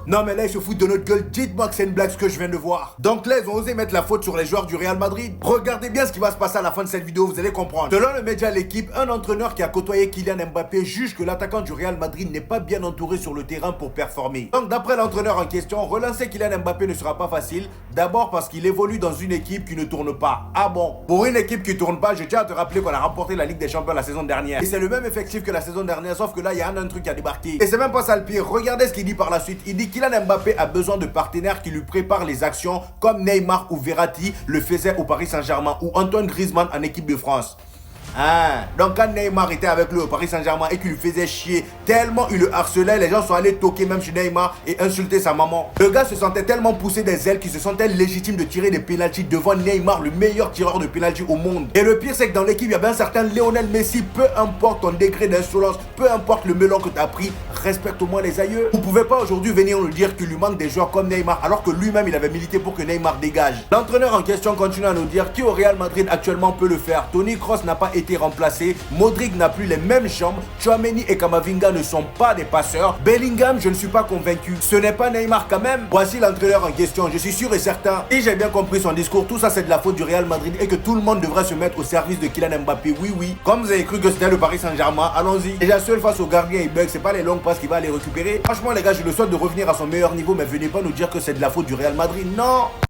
Non mais là ils se foutent de notre gueule, dites-moi que c'est une blague ce que je viens de voir. Donc là ils ont osé mettre la faute sur les joueurs du Real Madrid. Regardez bien ce qui va se passer à la fin de cette vidéo, vous allez comprendre. Selon le média L'équipe, un entraîneur qui a côtoyé Kylian Mbappé juge que l'attaquant du Real Madrid n'est pas bien entouré sur le terrain pour performer. Donc d'après l'entraîneur en question, relancer Kylian Mbappé ne sera pas facile. D'abord parce qu'il évolue dans une équipe qui ne tourne pas. Ah bon? Pour une équipe qui tourne pas, je tiens à te rappeler qu'on a remporté la Ligue des Champions la saison dernière. Et c'est le même effectif que la saison dernière, sauf que là il y a un truc qui a débarqué. Et c'est même pas ça le pire, regardez ce qu'il dit par la suite. Il dit Kylian Mbappé a besoin de partenaires qui lui préparent les actions comme Neymar ou Verratti le faisaient au Paris Saint-Germain ou Antoine Griezmann en équipe de France. Ah, donc quand Neymar était avec lui au Paris Saint-Germain et qu'il lui faisait chier tellement il le harcelait, les gens sont allés toquer même chez Neymar et insulter sa maman. Le gars se sentait tellement poussé des ailes qu'il se sentait légitime de tirer des pénaltys devant Neymar, le meilleur tireur de pénaltys au monde. Et le pire c'est que dans l'équipe il y avait un certain Lionel Messi. Peu importe ton degré d'insolence, peu importe le melon que tu as pris, respecte au moins les aïeux. Vous pouvez pas aujourd'hui venir nous dire qu'il lui manque des joueurs comme Neymar alors que lui-même il avait milité pour que Neymar dégage. L'entraîneur en question continue à nous dire qui au Real Madrid actuellement peut le faire. Toni Kroos n'a pas été remplacé, Modric n'a plus les mêmes jambes, Tchouaméni et Camavinga ne sont pas des passeurs, Bellingham je ne suis pas convaincu, ce n'est pas Neymar quand même. Voici l'entraîneur en question, je suis sûr et certain, et j'ai bien compris son discours, tout ça c'est de la faute du Real Madrid et que tout le monde devrait se mettre au service de Kylian Mbappé, oui. Comme vous avez cru que c'était le Paris Saint-Germain, allons-y. Déjà seul face au gardien il bug, c'est pas les longues passes qu'il va aller récupérer. Franchement les gars, je le souhaite de revenir à son meilleur niveau, mais venez pas nous dire que c'est de la faute du Real Madrid, non.